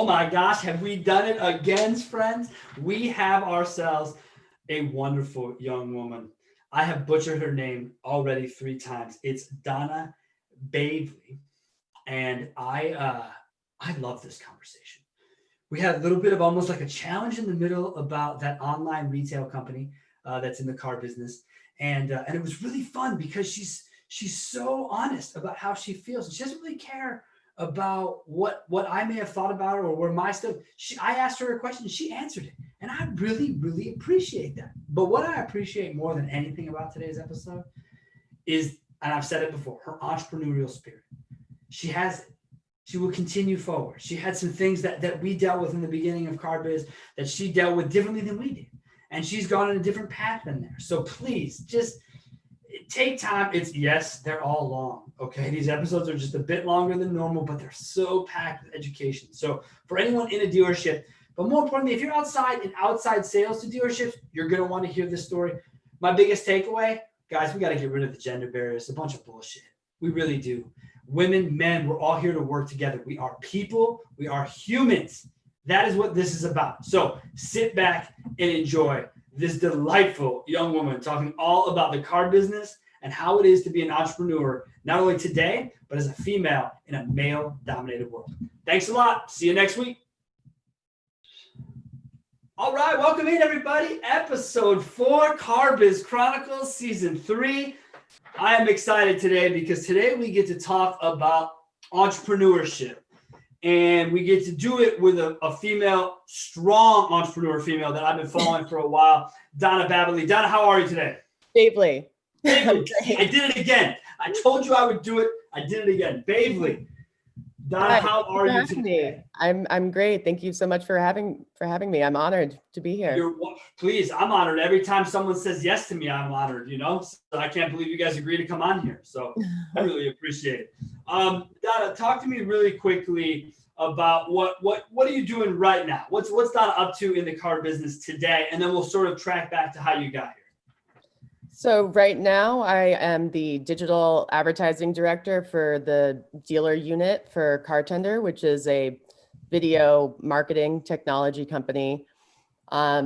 my gosh, have we done it again, friends? We have ourselves a wonderful young woman. I have butchered her name already 3 times. It's Donna Bavely, and I love this conversation. We had a little bit of almost like a challenge in the middle about that online retail company that's in the car business, and it was really fun because she's so honest about how she feels. She doesn't really care about what I may have thought about her or where my stuff. I asked her a question, she answered it, and I really appreciate that. But what I appreciate more than anything about today's episode is, and I've said it before, her entrepreneurial spirit. She has it. She will continue forward. She had some things that we dealt with in the beginning of Car Biz that she dealt with differently than we did. And she's gone on a different path than there. So please just take time. Yes, they're all long. Okay. These episodes are just a bit longer than normal, but they're so packed with education. So for anyone in a dealership, but more importantly, if you're outside sales to dealerships, you're going to want to hear this story. My biggest takeaway, guys, we got to get rid of the gender barriers. It's a bunch of bullshit. We really do. Women, men, we're all here to work together. We are people. We are humans. That is what this is about. So sit back and enjoy this delightful young woman talking all about the car business and how it is to be an entrepreneur, not only today, but as a female in a male-dominated world. Thanks a lot. See you next week. All right, welcome in, everybody. Episode 4, Car Biz Chronicles, Season 3. I am excited today because today we get to talk about entrepreneurship. And we get to do it with a female, strong entrepreneur female that I've been following for a while, Donna Bavely. Donna, how are you today? Bavely. I did it again. I told you I would do it. I did it again. Bavely. Donna, Hi, how are you today? I'm great. Thank you so much for having me. I'm honored to be here. Please, I'm honored. Every time someone says yes to me, I'm honored, So I can't believe you guys agreed to come on here. So I really appreciate it. Donna, talk to me really quickly about what are you doing right now? What's Donna up to in the car business today? And then we'll sort of track back to how you got here. So right now I am the digital advertising director for the dealer unit for Cartender, which is a video marketing technology company. I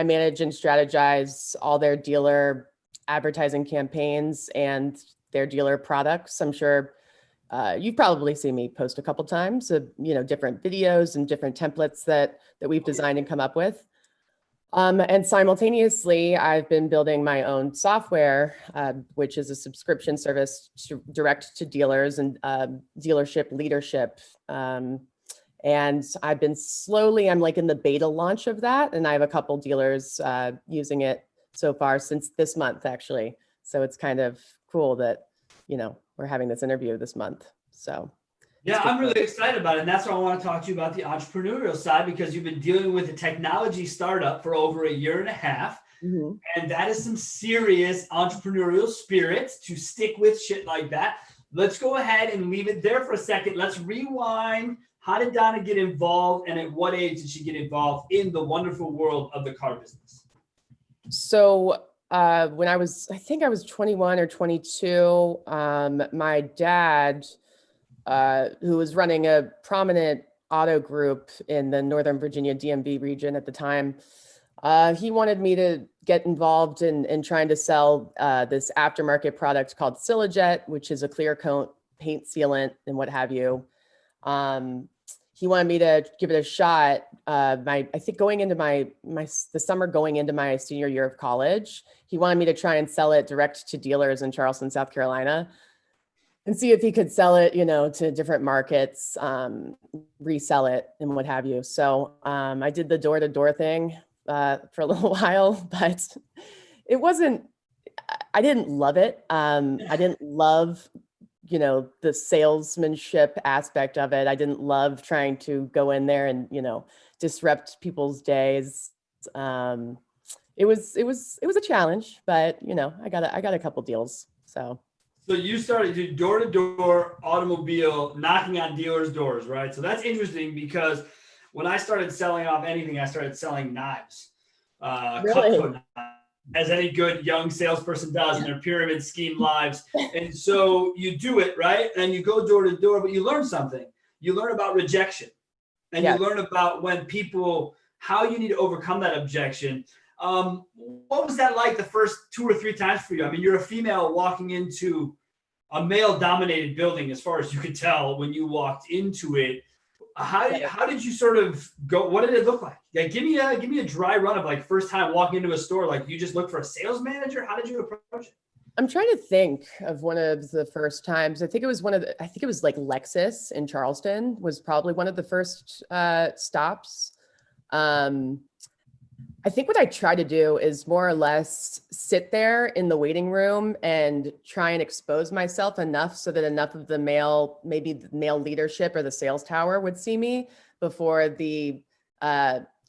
manage and strategize all their dealer advertising campaigns and their dealer products. I'm sure you've probably seen me post a couple times of, different videos and different templates that we've designed and come up with. And simultaneously, I've been building my own software, which is a subscription service direct to dealers and dealership leadership. And I've been I'm like in the beta launch of that. And I have a couple dealers using it so far since this month, actually. So it's kind of cool that, we're having this interview this month. So yeah, I'm really excited about it. And that's why I want to talk to you about the entrepreneurial side, because you've been dealing with a technology startup for over a year and a half. Mm-hmm. And that is some serious entrepreneurial spirit to stick with shit like that. Let's go ahead and leave it there for a second. Let's rewind. How did Donna get involved, and at what age did she get involved in the wonderful world of the car business? So when I think I was 21 or 22, my dad, who was running a prominent auto group in the Northern Virginia DMV region at the time, he wanted me to get involved in trying to sell this aftermarket product called Silajet, which is a clear coat paint sealant and what have you. He wanted me to give it a shot. I think going into the summer going into my senior year of college, he wanted me to try and sell it direct to dealers in Charleston, South Carolina, and see if he could sell it, to different markets, resell it and what have you. So I did the door-to-door thing for a little while, but I didn't love it. I didn't love, the salesmanship aspect of it. I didn't love trying to go in there and, disrupt people's days. It was a challenge, but, I got a couple deals. So you started to do door-to-door automobile, knocking on dealers' doors, right? So that's interesting because when I started selling off anything, I started selling knives, really? knives, as any good young salesperson does in their pyramid scheme lives. And so you do it, right? And you go door to door, but you learn something. You learn about rejection. and Yeah. you learn about when people, how you need to overcome that objection. What was that like the first 2 or 3 times for you? I mean, you're a female walking into a male dominated building, as far as you could tell when you walked into it. How did you sort of go? What did it look like? Like, give me a dry run of like first time walking into a store. Like, you just look for a sales manager. How did you approach it? I'm trying to think of one of the first times. I think it was like Lexus in Charleston was probably one of the first stops. I think what I try to do is more or less sit there in the waiting room and try and expose myself enough so that enough of maybe the male leadership or the sales tower would see me before the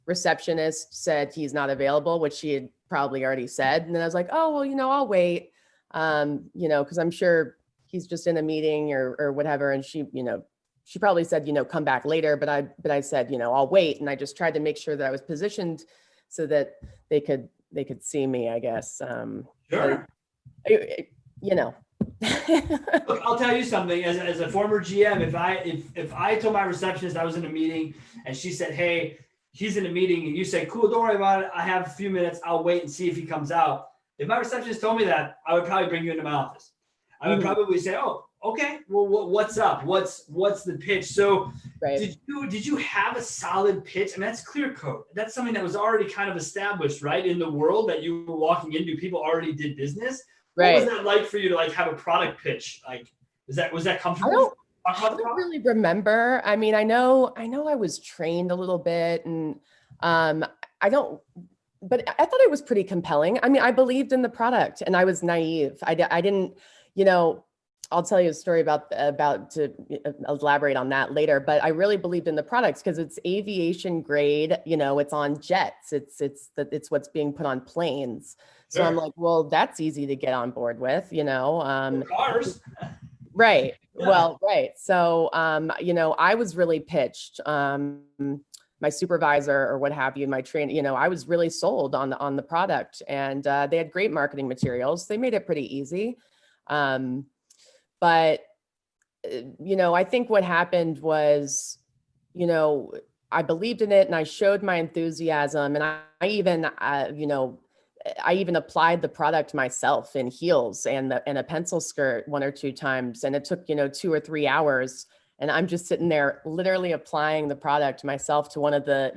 receptionist said he's not available, which she had probably already said. And then I was like, oh, well, I'll wait, because I'm sure he's just in a meeting or whatever. And she probably said, come back later. But I said, I'll wait. And I just tried to make sure that I was positioned so that they could see me, I guess. Sure. Look, I'll tell you something. As a former GM, if I told my receptionist I was in a meeting and she said, "Hey, he's in a meeting," and you say, "Cool, don't worry about it. I have a few minutes. I'll wait and see if he comes out." If my receptionist told me that, I would probably bring you into my office. I would probably say, "Oh, okay. Well, what's up? What's the pitch?" So, right. did you have a solid pitch? I mean, that's clear code. That's something that was already kind of established, right, in the world that you were walking into. People already did business. What was that like for you to like have a product pitch? Like, was that comfortable? I don't really remember. I mean, I know I was trained a little bit, and but I thought it was pretty compelling. I mean, I believed in the product, and I was naive. I didn't, I'll tell you a story about to elaborate on that later, but I really believed in the products because it's aviation grade, it's on jets. It's what's being put on planes. So I'm like, well, that's easy to get on board with, cars. Right. Yeah. Well, right. So, I was really pitched, my supervisor or what have you, my trainer, I was really sold on the product, and they had great marketing materials. They made it pretty easy. But, I think what happened was, I believed in it and I showed my enthusiasm, and I even applied the product myself in heels and a pencil skirt 1 or 2 times. And it took, 2 or 3 hours. And I'm just sitting there literally applying the product myself to one of the,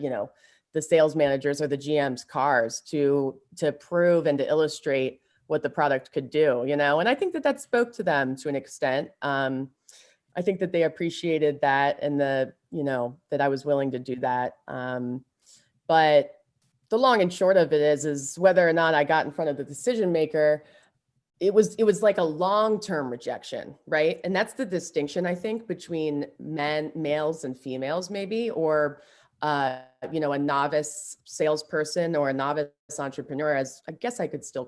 the sales managers or the GM's cars to prove and to illustrate what the product could do, and I think that spoke to them to an extent. I think that they appreciated that, and that I was willing to do that. But the long and short of it is whether or not I got in front of the decision maker, it was like a long-term rejection, right? And that's the distinction, I think, between males and females, maybe, or a novice salesperson or a novice entrepreneur, as I guess I could still,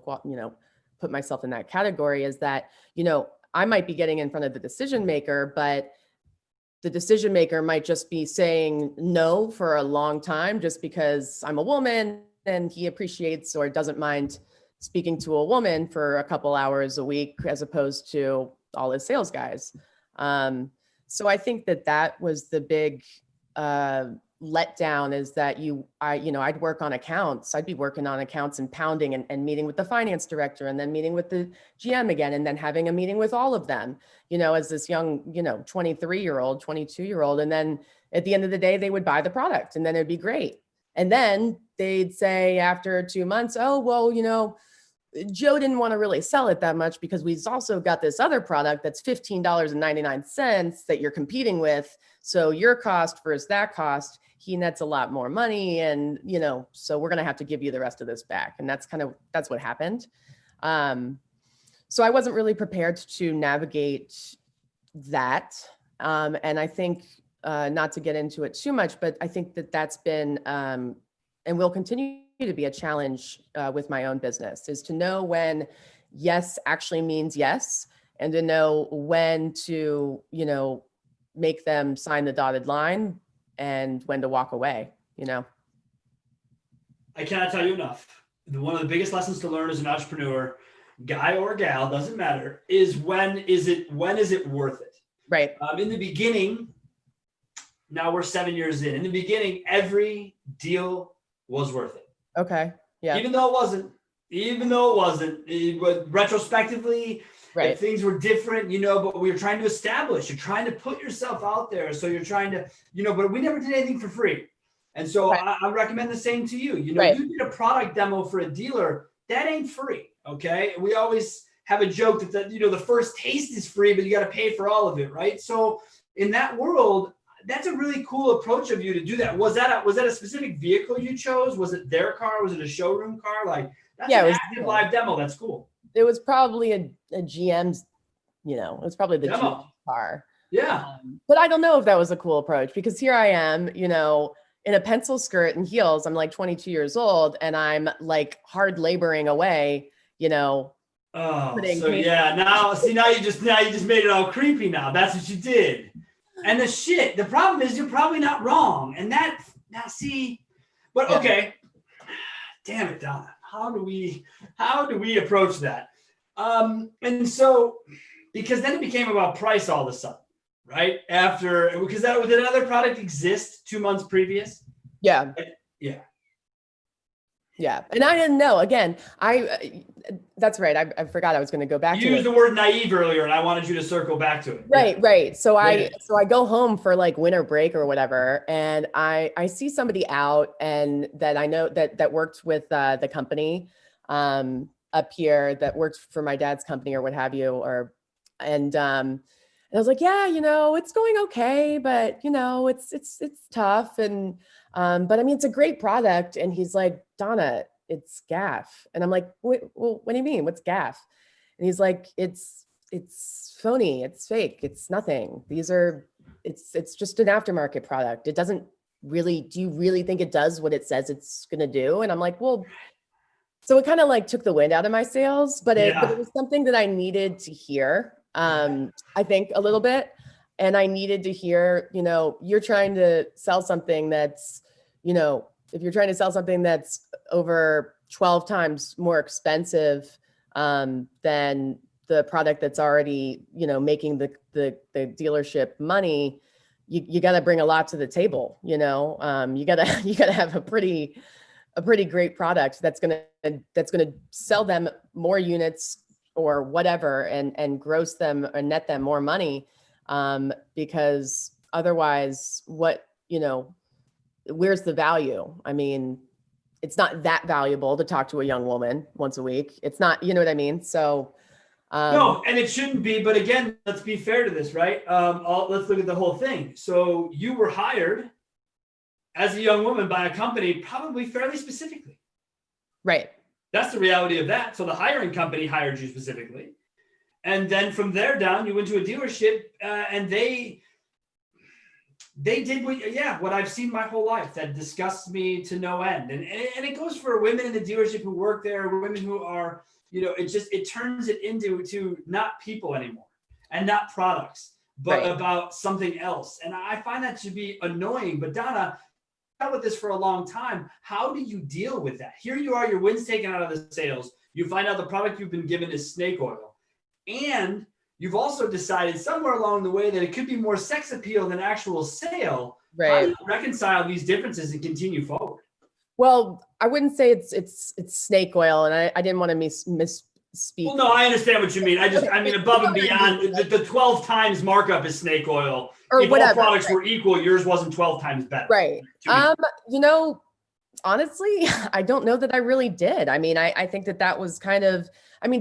put myself in that category, is that, I might be getting in front of the decision maker, but the decision maker might just be saying no for a long time just because I'm a woman, and he appreciates or doesn't mind speaking to a woman for a couple hours a week as opposed to all his sales guys. So I think that was the big letdown, is that I'd work on accounts. I'd be working on accounts and pounding and meeting with the finance director, and then meeting with the GM again, and then having a meeting with all of them, as this young, 23-year-old, 22-year-old. And then at the end of the day, they would buy the product, and then it'd be great. And then they'd say after 2 months, oh, well, Joe didn't want to really sell it that much because we've also got this other product that's $15.99 that you're competing with. So your cost versus that cost, he nets a lot more money. And, so we're going to have to give you the rest of this back. And that's what happened. So I wasn't really prepared to navigate that. And I think, not to get into it too much, but I think that's been, and will continue to be a challenge with my own business, is to know when yes actually means yes, and to know when to, make them sign the dotted line and when to walk away, I cannot tell you enough. One of the biggest lessons to learn as an entrepreneur, guy or gal, doesn't matter, is when is it worth it? Right. In the beginning, Now we're 7 years in. In the beginning, every deal was worth it. Okay. Yeah. Even though it wasn't, retrospectively, Right. things were different, but we were trying to establish, you're trying to put yourself out there. So you're trying to, but we never did anything for free. And so Okay. I recommend the same to you. Right. You did a product demo for a dealer, that ain't free. Okay. We always have a joke that the first taste is free, but you got to pay for all of it. Right. So in that world, that's a really cool approach of you to do that. Was that a specific vehicle you chose? Was it their car? Was it a showroom car? Like, that's an active live demo. That's cool. It was probably a GM's, it was probably the demo. GM car. Yeah. But I don't know if that was a cool approach, because here I am, in a pencil skirt and heels. I'm like 22 years old, and I'm like hard laboring away, Oh, so yeah. Now you just made it all creepy now. That's what you did. And the problem is you're probably not wrong. And okay. Damn it, Donna. How do we approach that? And so, because then it became about price all of a sudden, right? Because did another product exist 2 months previous? Yeah. Yeah. Yeah. And I didn't know. Again, that's right. I forgot I was going to go back to it. You used the word naive earlier, and I wanted you to circle back to it. Right. Yeah. Right. So I go home for like winter break or whatever, and I see somebody out, and that I know that worked with the company up here, that worked for my dad's company or what have you, and I was like, yeah, it's going okay, but it's tough. And, but I mean, it's a great product. And he's like, Donna, it's gaff. And I'm like, well, what do you mean? What's gaff? And he's like, it's phony. It's fake. It's nothing. It's just an aftermarket product. It doesn't really, do you really think it does what it says it's going to do? And I'm like, well, so it kind of like took the wind out of my sails, but it was something that I needed to hear. I think a little bit, and I needed to hear, you're trying to sell something that's, if you're trying to sell something that's over 12 times more expensive than the product that's already, making the dealership money, you got to bring a lot to the table. You got to have a pretty great product that's going to sell them more units or whatever, and gross them or net them more money. Because otherwise where's the value? I mean, it's not that valuable to talk to a young woman once a week. It's not, you know what I mean? So, no, and it shouldn't be, but again, let's be fair to this, right? Let's look at the whole thing. So you were hired as a young woman by a company, probably fairly specifically. Right. That's the reality of that. So the hiring company hired you specifically. And then from there down, you went to a dealership and they did what I've seen my whole life that disgusts me to no end. And it goes for women in the dealership who work there, women who are, it turns it into not people anymore and not products, but about something else. And I find that to be annoying. But Donna, I've dealt with this for a long time. How do you deal with that? Here you are, your wind's taken out of the sales. You find out the product you've been given is snake oil. And you've also decided somewhere along the way that it could be more sex appeal than actual sale. Right. How do you reconcile these differences and continue forward? Well, I wouldn't say it's snake oil, and I didn't want to misspeak. Well, no, I understand what you mean. I mean, above and beyond, the 12 times markup is snake oil. Or if whatever, all products were equal, yours wasn't 12 times better. Right. Honestly, I don't know that I really did. I mean, I think that was kind of,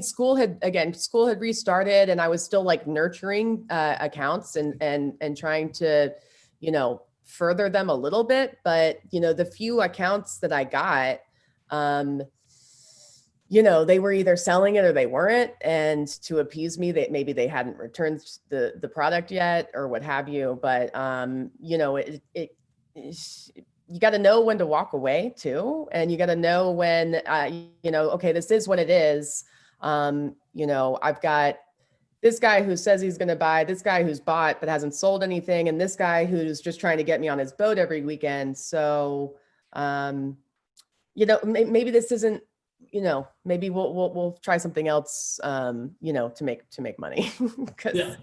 school had restarted, and I was still like nurturing accounts and trying to, further them a little bit. But, the few accounts that I got, they were either selling it or they weren't. And to appease me, that maybe they hadn't returned the product yet or what have you. But, you got to know when to walk away too. And you got to know when, okay, this is what it is. I've got this guy who says he's going to buy, this guy who's bought but hasn't sold anything, and this guy who's just trying to get me on his boat every weekend. So, maybe this isn't, maybe we'll try something else, to make money. Yeah.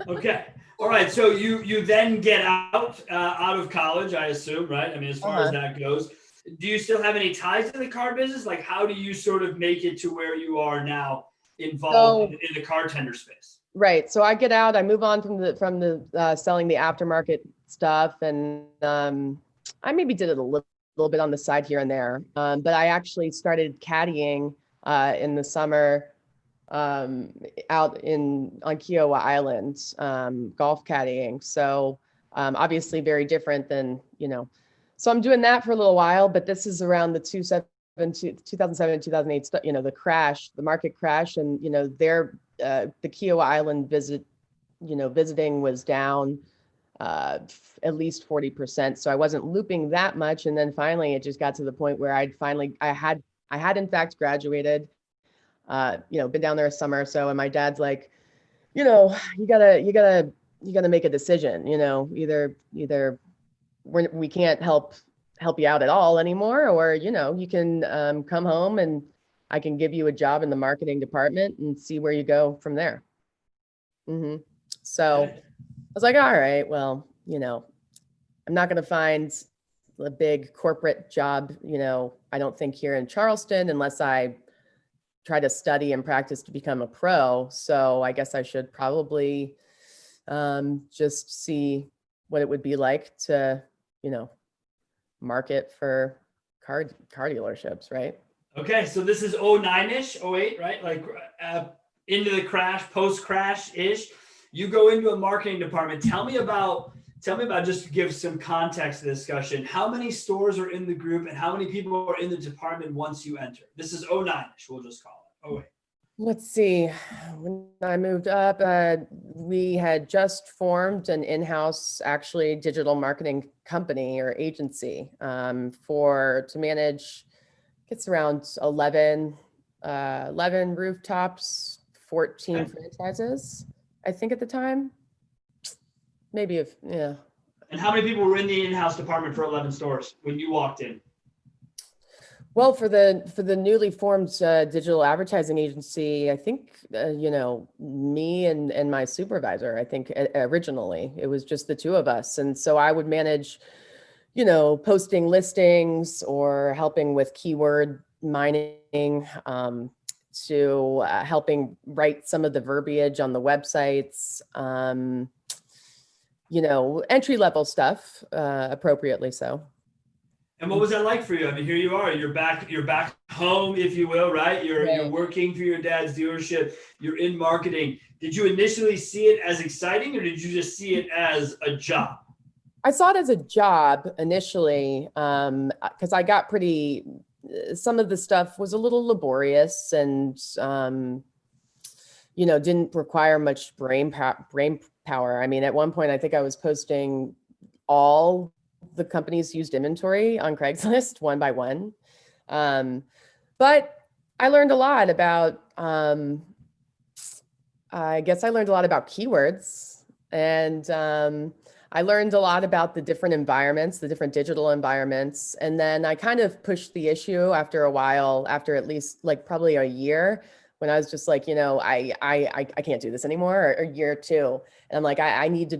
Okay. All right. So you then get out of college, I assume, right? I mean, as far as Uh-huh. that goes, do you still have any ties to the car business? Like, how do you sort of make it to where you are now, involved So in the car tender space? right. So I get out, I move on from the selling the aftermarket stuff, and I maybe did it little bit on the side here and there. But I actually started caddying in the summer out in on Kiowa Island, golf caddying. So obviously very different than, so I'm doing that for a little while, but this is around the 2007, 2008, the crash, the market crash. And, the Kiowa Island visiting was down at least 40%. So I wasn't looping that much. And then finally, it just got to the point where I had in fact graduated, been down there a summer or so. And my dad's like, you gotta make a decision, either we can't help you out at all anymore, or, you can come home and I can give you a job in the marketing department and see where you go from there. hmm So Okay. I was like, all right, well, I'm not going to find a big corporate job, I don't think here in Charleston, unless I try to study and practice to become a pro. So I guess I should probably just see what it would be like to, you know, market for car dealerships, right? Okay. So this is 09-ish, 08, right? Like into the crash, post crash ish. You go into a marketing department. Tell me about just to give some context to the discussion. How many stores are in the group and how many people are in the department once you enter? This is 09-ish, we'll just call it. Oh wait. Let's see. When I moved up, we had just formed an in-house, actually, digital marketing company or agency to manage. It's around 11 rooftops, 14 Okay. franchises, I think at the time. Maybe if, yeah. And how many people were in the in-house department for 11 stores when you walked in? Well, for the newly formed digital advertising agency, I think me and my supervisor. I think originally it was just the two of us, and so I would manage, posting listings or helping with keyword mining, to helping write some of the verbiage on the websites. Entry level stuff, appropriately so. And what was that like for you? I mean, here you are. You're back home, if you will, right? You're Right. working for your dad's dealership. You're in marketing. Did you initially see it as exciting, or did you just see it as a job? I saw it as a job initially, because I got some of the stuff was a little laborious and, didn't require much brain power. I mean, at one point, I think I was posting all the company's used inventory on Craigslist one by one. But I learned a lot about, I guess I learned a lot about keywords, and I learned a lot about the different environments, the different digital environments. And then I kind of pushed the issue after a while, after at least like probably a year, when I was just like, I can't do this anymore, or a year or two. And I'm like, I need to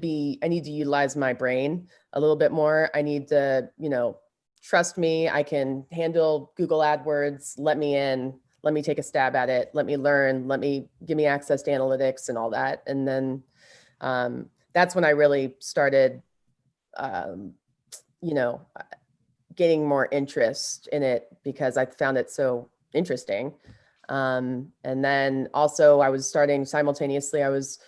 utilize my brain a little bit more. I need to, trust me. I can handle Google AdWords. Let me in. Let me take a stab at it. Let me learn. Give me access to analytics and all that. And then that's when I really started, um, you know, gaining more interest in it because I found it so interesting. And then also I was starting simultaneously, I was,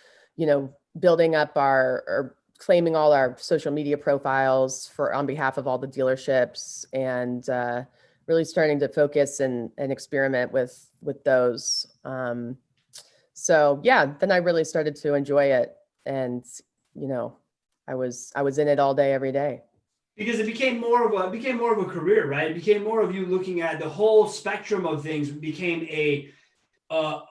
building up or claiming all our social media profiles on behalf of all the dealerships, and really starting to focus and experiment with those. So yeah, then I really started to enjoy it, and I was in it all day, every day. Because it became more of a career, right? It became more of you looking at the whole spectrum of things. Became uh,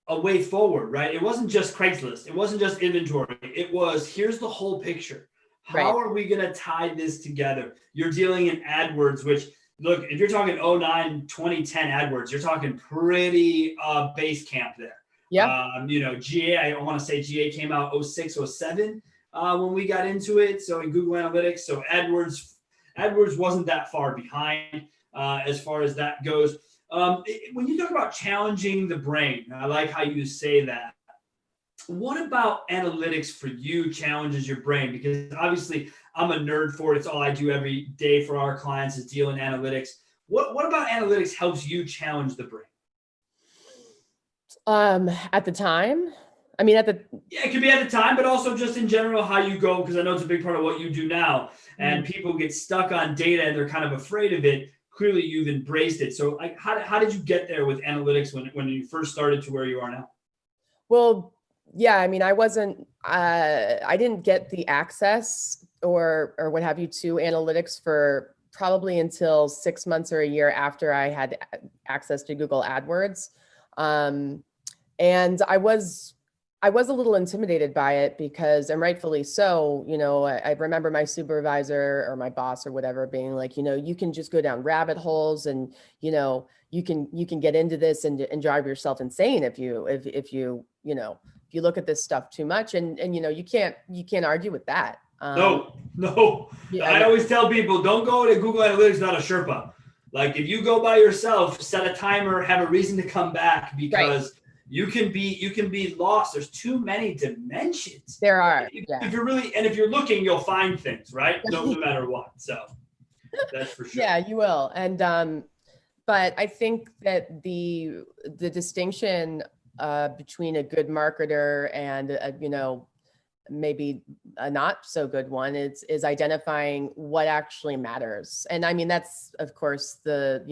a way forward, right? It wasn't just Craigslist. It wasn't just inventory. It was, here's the whole picture. Right. How are we going to tie this together? You're dealing in AdWords, which, look, if you're talking 09, 2010 AdWords, you're talking pretty base camp there. Yeah. GA, I want to say GA came out 06, 07 when we got into it. So in Google Analytics, so AdWords wasn't that far behind as far as that goes. When you talk about challenging the brain, I like how you say that. What about analytics for you challenges your brain? Because obviously I'm a nerd for it. It's all I do every day for our clients is deal in analytics. What about analytics helps you challenge the brain? At the time, I mean, yeah, it could be at the time, but also just in general, how you go, because I know it's a big part of what you do now. And people get stuck on data and they're kind of afraid of it. Clearly, you've embraced it. So, like, how did you get there with analytics when you first started to where you are now? Well, yeah, I mean, I didn't get the access or what have you to analytics for probably until 6 months or a year after I had access to Google AdWords. And I was a little intimidated by it because, and rightfully so, I remember my supervisor or my boss or whatever being like, you can just go down rabbit holes and, you can get into this and drive yourself insane if you look at this stuff too much, and you can't argue with that. No. Yeah, I always tell people, don't go to Google Analytics without a Sherpa. Like, if you go by yourself, set a timer, have a reason to come back, because you can be lost. There's too many dimensions. There are. If you're looking, you'll find things, right? No matter what. So that's for sure. Yeah, you will. And but I think that the distinction between a good marketer and maybe a not so good one is identifying what actually matters. And I mean, that's of course the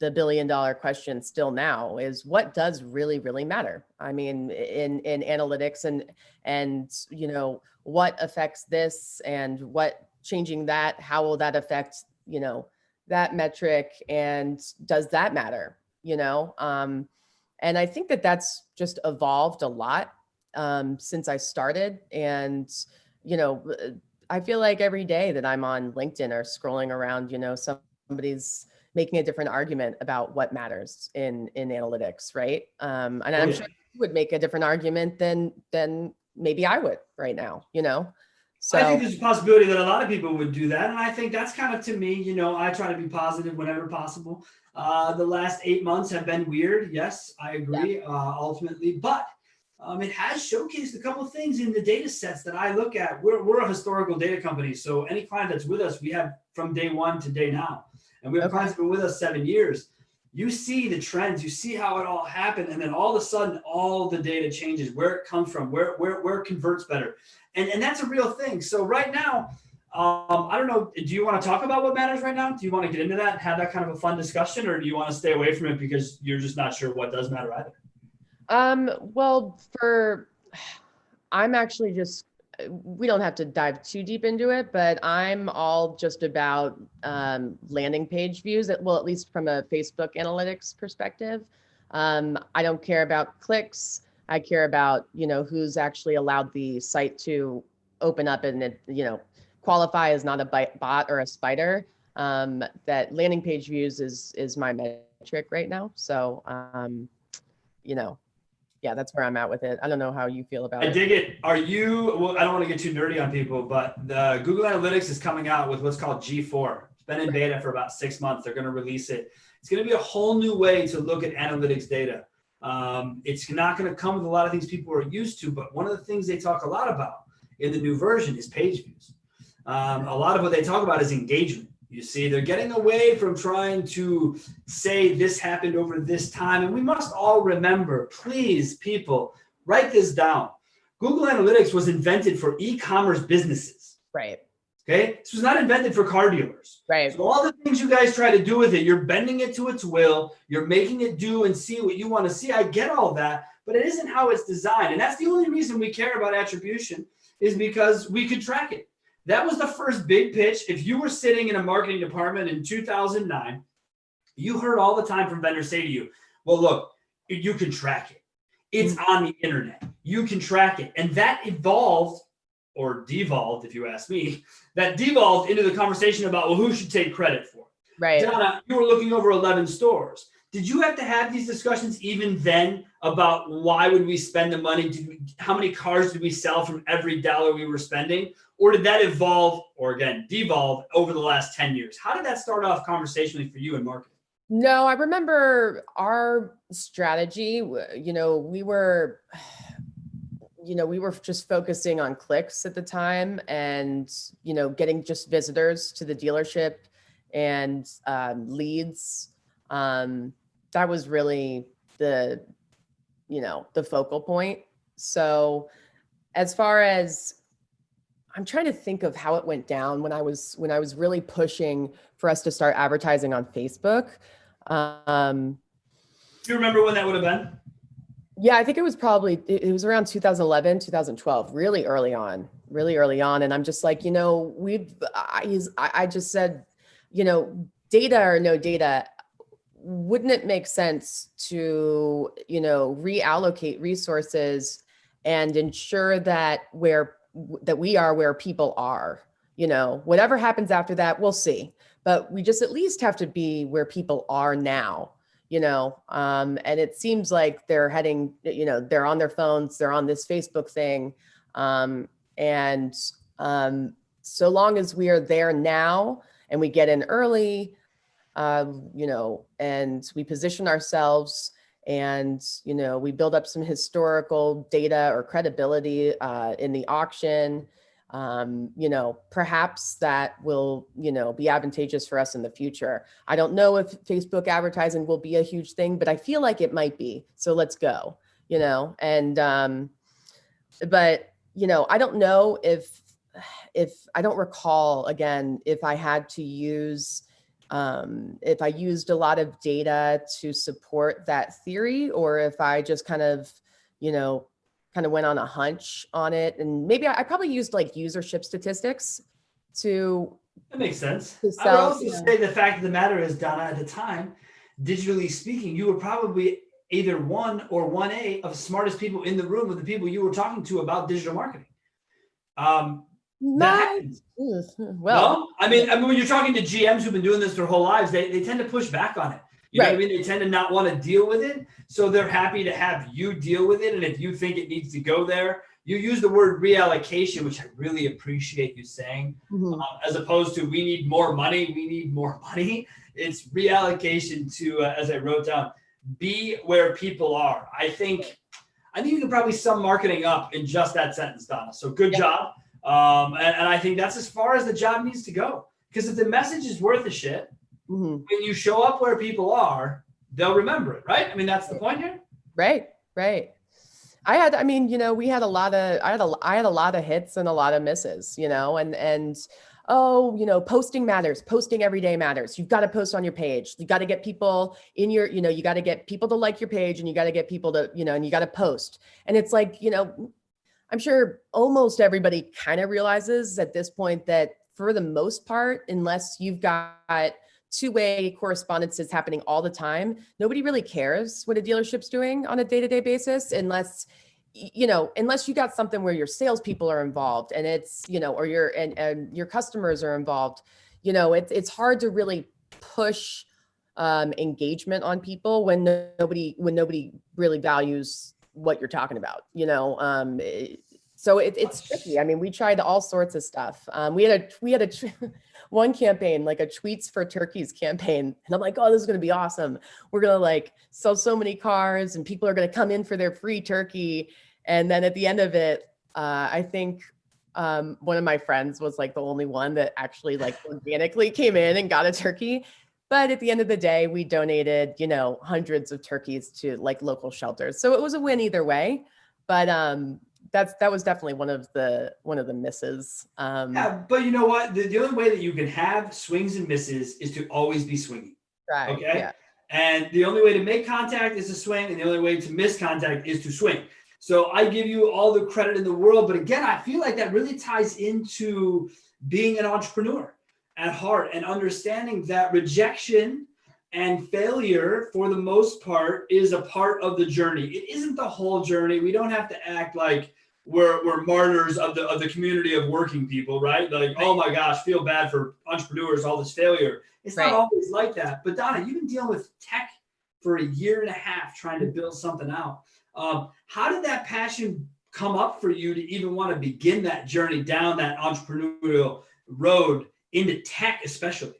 $1 billion question still now is, what does really, really matter? I mean, in analytics and what affects this, and what changing that, how will that affect, that metric, and does that matter? And I think that that's just evolved a lot since I started. And, I feel like every day that I'm on LinkedIn or scrolling around, somebody's making a different argument about what matters in analytics, right? And I'm sure you would make a different argument than maybe I would right now, So I think there's a possibility that a lot of people would do that. And I think that's kind of, to me, I try to be positive whenever possible. The last 8 months have been weird. Yes, I agree, ultimately. But it has showcased a couple of things in the data sets that I look at. We're a historical data company. So any client that's with us, we have from day one to day now. And we have clients that have been with us 7 years. You see the trends, you see how it all happened. And then all of a sudden, all the data changes, where it comes from, where it converts better. And that's a real thing. So right now, I don't know, do you want to talk about what matters right now? Do you want to get into that and have that kind of a fun discussion, or do you want to stay away from it because you're just not sure what does matter either? Well, I'm actually just, we don't have to dive too deep into it, but I'm all just about landing page views, at least from a Facebook analytics perspective. I don't care about clicks. I care about, who's actually allowed the site to open up and it, qualify as not a bot or a spider. That landing page views is my metric right now. So, yeah, that's where I'm at with it. I don't know how you feel about it. I dig it. Well, I don't want to get too nerdy on people, but the Google Analytics is coming out with what's called G4. It's been in beta for about 6 months. They're going to release it. It's going to be a whole new way to look at analytics data. It's not going to come with a lot of things people are used to, but one of the things they talk a lot about in the new version is page views. A lot of what they talk about is engagement. You see, they're getting away from trying to say this happened over this time. And we must all remember, please, people, write this down. Google Analytics was invented for e-commerce businesses. Right. Okay. This was not invented for car dealers. Right. So all the things you guys try to do with it, you're bending it to its will. You're making it do and see what you want to see. I get all that, but it isn't how it's designed. And that's the only reason we care about attribution, is because we could track it. That was the first big pitch. If you were sitting in a marketing department in 2009, you heard all the time from vendors say to you, well, look, you can track it. It's on the internet. You can track it. And that evolved, or devolved, if you ask me, that devolved into the conversation about, well, who should take credit for it? Right. Donna, you were looking over 11 stores. Did you have to have these discussions even then about why would we spend the money? How many cars did we sell from every dollar we were spending? Or did that evolve, or again, devolve over the last 10 years? How did that start off conversationally for you in marketing? No, I remember our strategy, we were just focusing on clicks at the time and, getting just visitors to the dealership and leads. That was really the focal point. So as far as, I'm trying to think of how it went down when I was really pushing for us to start advertising on Facebook. Do you remember when that would have been? Yeah, I think it was around 2011, 2012, really early on. And I'm just like, I just said, data or no data, wouldn't it make sense to, reallocate resources and ensure that we are where people are? Whatever happens after that, we'll see. But we just at least have to be where people are now, and it seems like they're heading, they're on their phones, they're on this Facebook thing. And so long as we are there now and we get in early, and we position ourselves and, we build up some historical data or credibility in the auction, perhaps that will, be advantageous for us in the future. I don't know if Facebook advertising will be a huge thing, but I feel like it might be. So let's go, and, but, I don't know if I don't recall again, if I had to use, if I used a lot of data to support that theory, or if I just kind of went on a hunch on it. And maybe I probably used like usership statistics to. That makes sense. To I would sell, also say the fact of the matter is, Donna, at the time, digitally speaking, you were probably either 1 or 1A of the smartest people in the room with the people you were talking to about digital marketing. That happens. Well, no? I mean, when you're talking to GMs who've been doing this their whole lives, they tend to push back on it. You know what I mean? They tend to not want to deal with it. So they're happy to have you deal with it. And if you think it needs to go there, you use the word reallocation, which I really appreciate you saying, as opposed to we need more money. It's reallocation to, as I wrote down, be where people are. I think you can probably sum marketing up in just that sentence, Donna. So good job. And I think that's as far as the job needs to go. Because if the message is worth a shit, when you show up where people are, they'll remember it, right? I mean, that's the point here. Right. I had a lot of hits and a lot of misses, posting matters. Posting every day matters. You've got to post on your page. You got to get people in your, you got to get people to like your page, and you got to get people to, and you got to post. And it's like, I'm sure almost everybody kind of realizes at this point that for the most part, unless you've got two-way correspondences happening all the time, nobody really cares what a dealership's doing on a day-to-day basis, unless you got something where your salespeople are involved and it's, or your customers are involved. It's hard to really push engagement on people when nobody really values what you're talking about, so it's tricky. I mean, we tried all sorts of stuff. We had one campaign, like a Tweets for Turkeys campaign. And I'm like, oh, this is going to be awesome. We're going to like sell so many cars and people are going to come in for their free turkey. And then at the end of it, I think one of my friends was like the only one that actually like organically came in and got a turkey. But at the end of the day, we donated, hundreds of turkeys to like local shelters. So it was a win either way. But that was definitely one of the misses. Yeah, but you know what? The only way that you can have swings and misses is to always be swinging. Right. Okay. Yeah. And the only way to make contact is to swing, and the only way to miss contact is to swing. So I give you all the credit in the world. But again, I feel like that really ties into being an entrepreneur at heart and understanding that rejection and failure, for the most part, is a part of the journey. It isn't the whole journey. We don't have to act like we're martyrs of the community of working people, right? Like, oh my gosh, feel bad for entrepreneurs, all this failure. It's not always like that. But Donna, you've been dealing with tech for a year and a half trying to build something out. How did that passion come up for you to even want to begin that journey down that entrepreneurial road into tech, especially?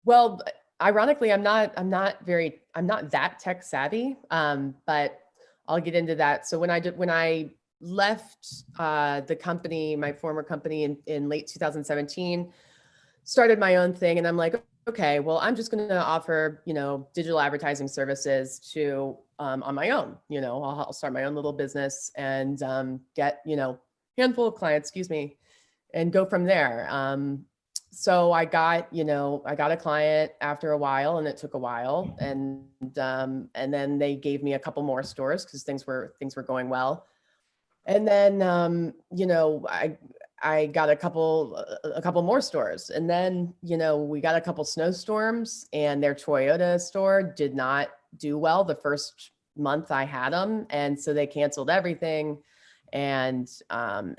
Well, ironically, I'm not that tech savvy, but I'll get into that. So when I left the company, my former company in late 2017, started my own thing, and I'm like, okay, well, I'm just going to offer, digital advertising services to on my own. I'll start my own little business and get, handful of clients, excuse me, and go from there. So I got a client after a while, and it took a while, and then they gave me a couple more stores because things were going well. And then, I got a couple more stores, and then, we got a couple snowstorms, and their Toyota store did not do well the first month I had them. And so they canceled everything. And,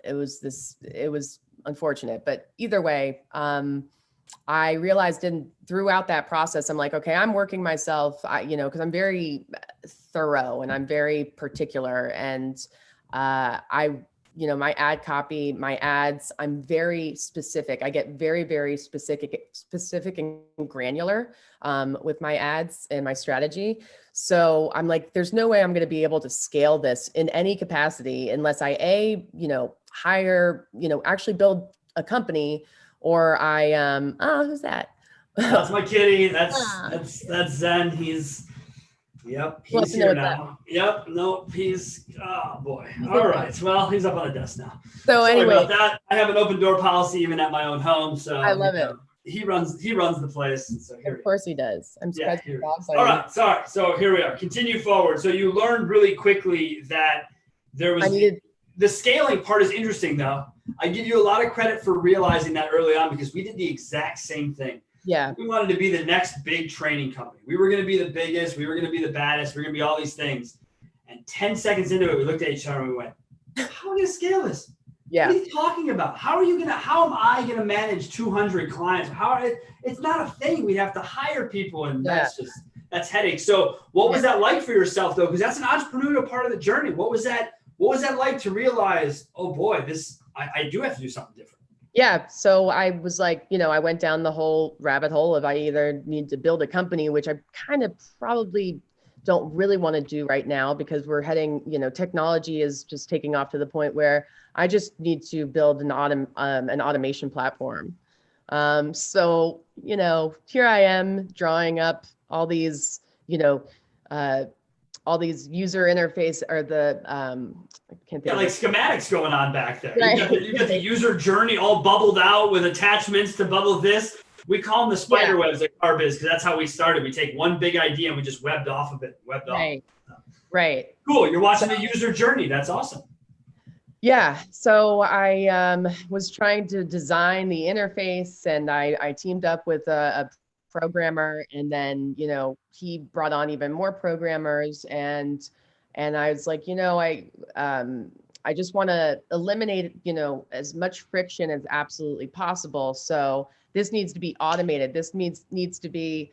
it was unfortunate, but either way, I realized throughout that process, I'm like, okay, I'm working myself, cause I'm very thorough and I'm very particular. And, my ad copy, my ads, I'm very specific. I get very, very specific and granular with my ads and my strategy. So I'm like, there's no way I'm going to be able to scale this in any capacity unless I hire, actually build a company, or I who's that? That's my kitty. That's Zen. He's here now. Yep. Nope. Oh boy. All right. Well, he's up on the desk now. So Sorry anyway, about that. I have an open door policy even at my own home. So I love it. He runs the place. So of course he does. I'm scratching dogs. All right. Sorry. So here we are. Continue forward. So you learned really quickly that there was the scaling part is interesting though. I give you a lot of credit for realizing that early on, because we did the exact same thing. Yeah. We wanted to be the next big training company. We were going to be the biggest. We were going to be the baddest. We were going to be all these things. And 10 seconds into it, we looked at each other and we went, how are we going to scale this? Yeah. What are you talking about? How am I going to manage 200 clients? It's not a thing. We'd have to hire people, and that's headache. So what was that like for yourself though? Because that's an entrepreneurial part of the journey. What was that like to realize, oh boy, I do have to do something different? Yeah. So I was like, I went down the whole rabbit hole of I either need to build a company, which I kind of probably don't really want to do right now, because we're heading, technology is just taking off to the point where I just need to build an automation platform. So, here I am drawing up all these, all these user interface, or the I can't think like schematics going on back there. Right. You got the user journey all bubbled out with attachments to bubble this. We call them the spider webs at Carbiz, because that's how we started. We take one big idea and we just webbed off of it. Right. Cool. You're watching the user journey. That's awesome. Yeah. So I was trying to design the interface, and I teamed up with a programmer, and then, he brought on even more programmers, and I was like, I just want to eliminate, as much friction as absolutely possible. So this needs to be automated. This needs to be,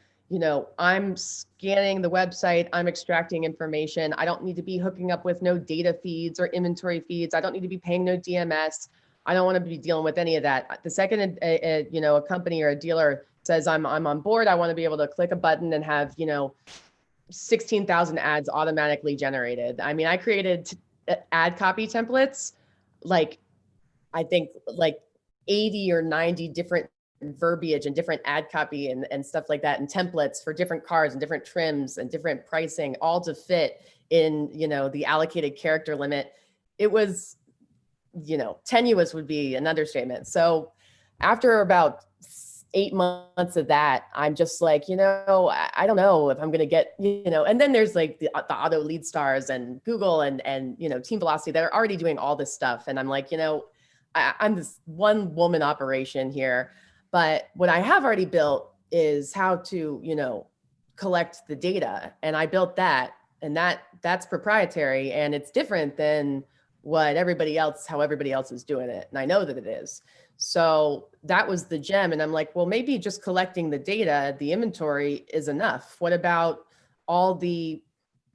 I'm scanning the website, I'm extracting information. I don't need to be hooking up with no data feeds or inventory feeds. I don't need to be paying no DMS. I don't want to be dealing with any of that. The second, a company or a dealer says I'm on board, I want to be able to click a button and have, 16,000 ads automatically generated. I mean, I created ad copy templates, I think 80 or 90 different verbiage and different ad copy and stuff like that, and templates for different cars and different trims and different pricing, all to fit in, the allocated character limit. It was, tenuous would be an understatement. So after about 8 months of that, I'm just like, I don't know if I'm going to get, and then there's like the auto lead stars and Google and Team Velocity that are already doing all this stuff. And I'm like, I'm this one woman operation here, but what I have already built is how to, collect the data. And I built that, and that's proprietary, and it's different than how everybody else is doing it. And I know that it is. So that was the gem. And I'm like, well, maybe just collecting the data, the inventory is enough. What about all the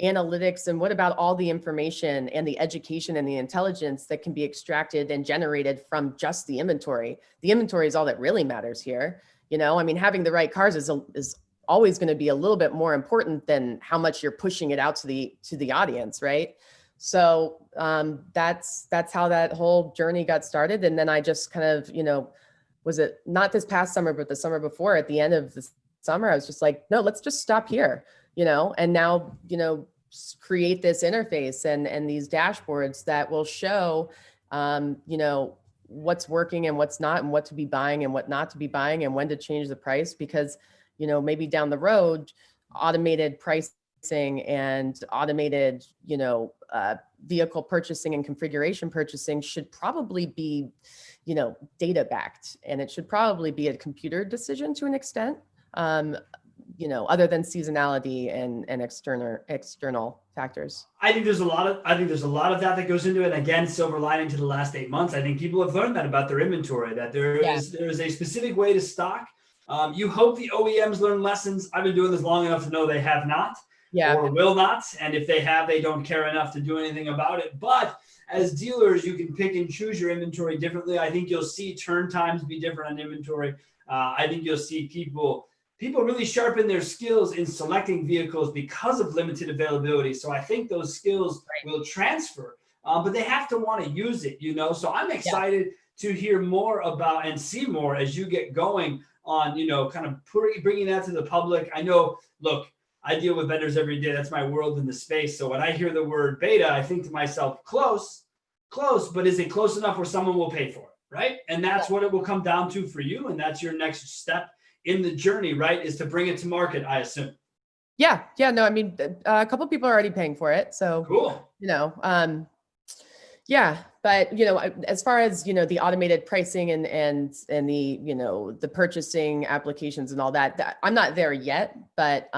analytics and what about all the information and the education and the intelligence that can be extracted and generated from just the inventory? The inventory is all that really matters here. I mean, having the right cars is always going to be a little bit more important than how much you're pushing it out to the audience, right? So that's how that whole journey got started. And then I just kind of, was it not this past summer, but the summer before, at the end of the summer, I was just like, no, let's just stop here, and now, create this interface and these dashboards that will show, what's working and what's not, and what to be buying and what not to be buying, and when to change the price, because, maybe down the road, automated pricing and automated, vehicle purchasing and configuration purchasing should probably be, data backed, and it should probably be a computer decision to an extent, other than seasonality and external factors. I think there's a lot of that goes into it. Again, silver lining to the last 8 months. I think people have learned that about their inventory, that there is a specific way to stock. You hope the OEMs learn lessons. I've been doing this long enough to know they have not, or will not. And if they have, they don't care enough to do anything about it. But as dealers, you can pick and choose your inventory differently. I think you'll see turn times be different on inventory. I think you'll see people really sharpen their skills in selecting vehicles because of limited availability. So I think those skills will transfer, but they have to want to use it, So I'm excited to hear more about and see more as you get going on, kind of bringing that to the public. I know, look, I deal with vendors every day. That's my world in the space. So when I hear the word beta, I think to myself, close, but is it close enough where someone will pay for it, right? And that's what it will come down to for you. And that's your next step in the journey, right? Is to bring it to market, I assume. Yeah. No, I mean, a couple of people are already paying for it. So cool. Yeah, but as far as the automated pricing and the the purchasing applications and all that, I'm not there yet. But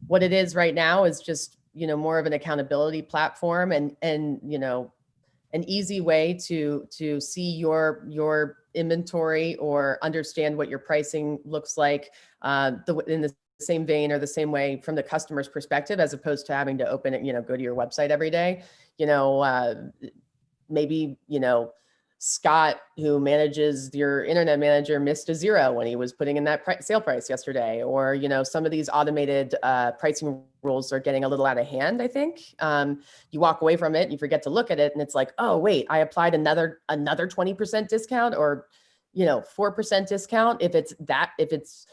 what it is right now is just more of an accountability platform and an easy way to see your inventory or understand what your pricing looks like in the same vein or the same way from the customer's perspective, as opposed to having to open it, go to your website every day. Maybe, Scott, who manages your internet manager, missed a zero when he was putting in that sale price yesterday, or, some of these automated pricing rules are getting a little out of hand, I think. You walk away from it, you forget to look at it, and it's like, oh, wait, I applied another 20% discount or, 4% discount. If it's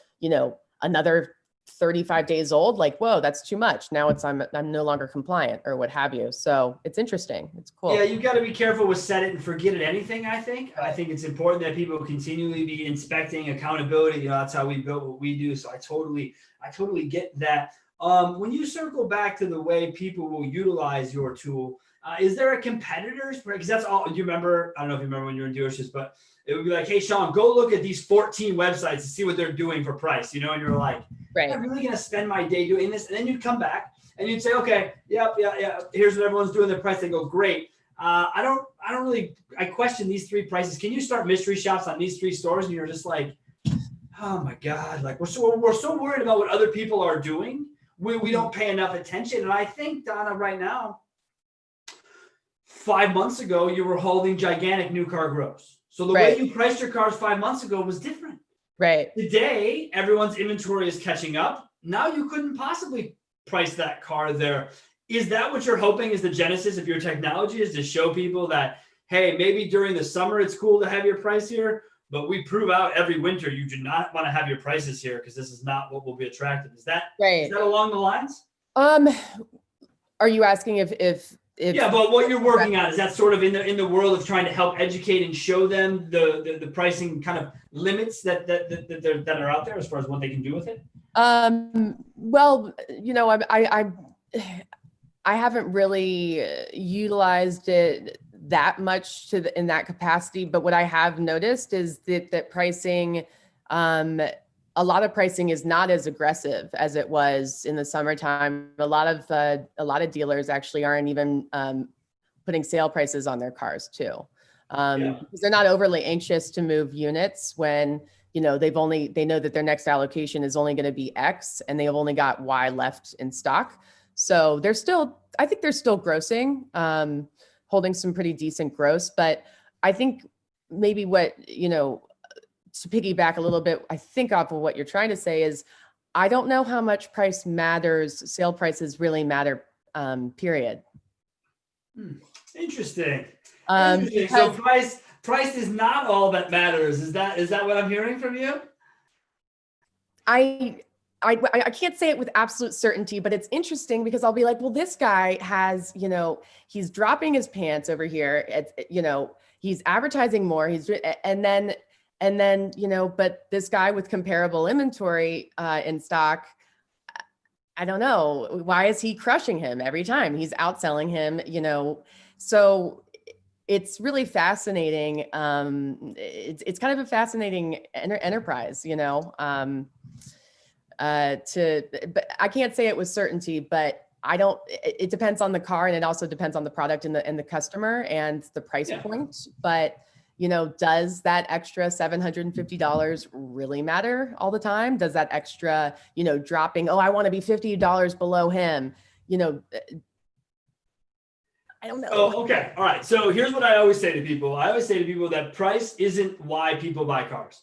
another 35 days old, like, whoa, that's too much. Now I'm no longer compliant or what have you. So it's interesting. It's cool. Yeah, you got to be careful with set it and forget it anything, I think. I think it's important that people continually be inspecting accountability. That's how we built what we do. So I totally get that. When you circle back to the way people will utilize your tool, is there a competitor's? Because that's all. Do you remember? I don't know if you remember when you were in dealerships, but it would be like, hey, Sean, go look at these 14 websites to see what they're doing for price, and you're like, I'm really going to spend my day doing this. And then you'd come back and you'd say, okay, yeah. Here's what everyone's doing their price. They go, great. I question these 3 prices. Can you start mystery shops on these 3 stores? And you're just like, oh my God, like we're so worried about what other people are doing. We don't pay enough attention. And I think, Donna, right now, 5 months ago, you were holding gigantic new car gross. So the way you priced your cars 5 months ago was different. Right. Today, everyone's inventory is catching up. Now you couldn't possibly price that car there. Is that what you're hoping is the genesis of your technology, is to show people that, hey, maybe during the summer it's cool to have your price here, but we prove out every winter you do not want to have your prices here because this is not what will be attractive. Is that along the lines? Are you asking if yeah, but what you're working on, is that sort of in the world of trying to help educate and show them the pricing kind of limits that are out there as far as what they can do with it? Well, I haven't really utilized it that much in that capacity, but what I have noticed is that pricing, a lot of pricing is not as aggressive as it was in the summertime. A lot of dealers actually aren't even putting sale prices on their cars too, because they're not overly anxious to move units when you know, they know that their next allocation is only going to be X and they've only got Y left in stock. So I think they're still grossing, holding some pretty decent gross, but I think maybe what, you know, to piggyback a little bit, I think off of what you're trying to say is, I don't know how much price matters, sale prices really matter, period. Interesting. Because So price is not all that matters. Is that what I'm hearing from you? I can't say it with absolute certainty, but it's interesting because I'll be like, well, this guy has, you know, he's dropping his pants over here. It's, you know, he's advertising more. And then, you know, but this guy with comparable inventory in stock, I don't know. Why is he crushing him every time? He's outselling him, you know. So it's really fascinating. It's kind of a fascinating enterprise, you know. But I can't say it with certainty, but it depends on the car, and it also depends on the product and the customer and the price point. But, you know, does that extra $750 really matter all the time? Does that extra, you know, dropping, oh, I want to be $50 below him, you know, I don't know. Oh, okay. All right. So here's what I always say to people. I always say to people that price isn't why people buy cars.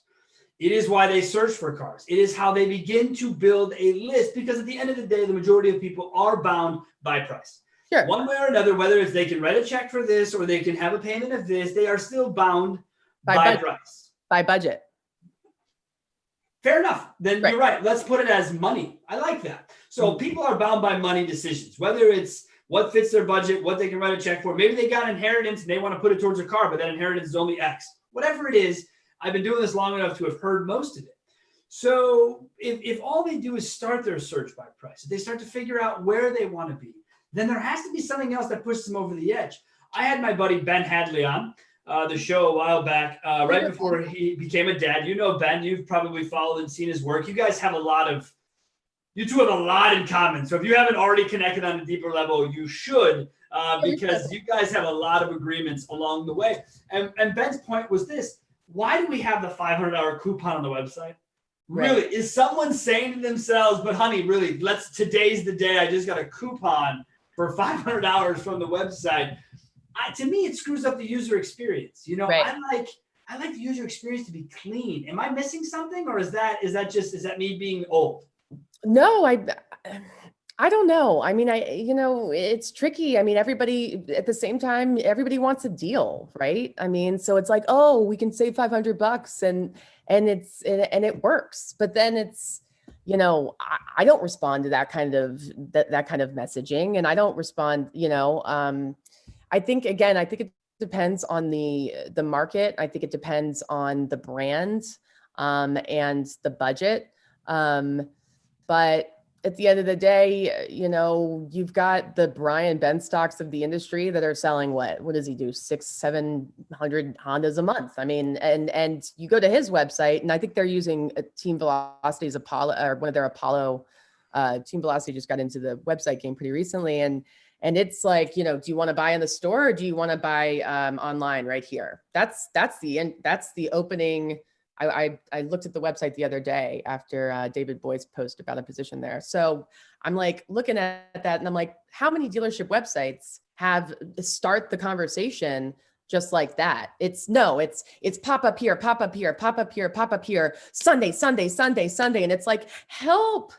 It is why they search for cars. It is how they begin to build a list, because at the end of the day, the majority of people are bound by price. Sure. One way or another, whether it's they can write a check for this or they can have a payment of this, they are still bound by price. By budget. Fair enough. Then You're right. Let's put it as money. I like that. So people are bound by money decisions, whether it's what fits their budget, what they can write a check for. Maybe they got inheritance and they want to put it towards a car, but that inheritance is only X. Whatever it is, I've been doing this long enough to have heard most of it. So if all they do is start their search by price, if they start to figure out where they want to be, then there has to be something else that pushes them over the edge. I had my buddy Ben Hadley on the show a while back, right before he became a dad. You know Ben, you've probably followed and seen his work. You two have a lot in common. So if you haven't already connected on a deeper level, you should, because you guys have a lot of agreements along the way. And Ben's point was this: why do we have the $500 coupon on the website? Right. Really, is someone saying to themselves, but honey, really, today's the day. I just got a coupon for $500 from the website. To me, it screws up the user experience. You know, right. I like the user experience to be clean. Am I missing something, or is that me being old? No, I don't know. I mean, you know, it's tricky. I mean, everybody at the same time, everybody wants a deal, right? I mean, so it's like, oh, we can save $500 and it works. But then it's, you know, I don't respond to that kind of messaging, and I don't respond, you know, I think it depends on the market. I think it depends on the brand, and the budget. But at the end of the day, you know, you've got the Brian Benstocks of the industry that are selling what does he do? 600-700 Hondas a month. I mean, and you go to his website, and I think they're using Team Velocity's Apollo, or one of their Apollo. Team Velocity just got into the website game pretty recently, and it's like, you know, do you want to buy in the store, or do you want to buy online right here? That's the opening. I looked at the website the other day after David Boyd's post about a position there. So I'm like looking at that, and I'm like, how many dealership websites have start the conversation just like that? It's pop up here, pop up here, pop up here, pop up here, Sunday. And it's like, help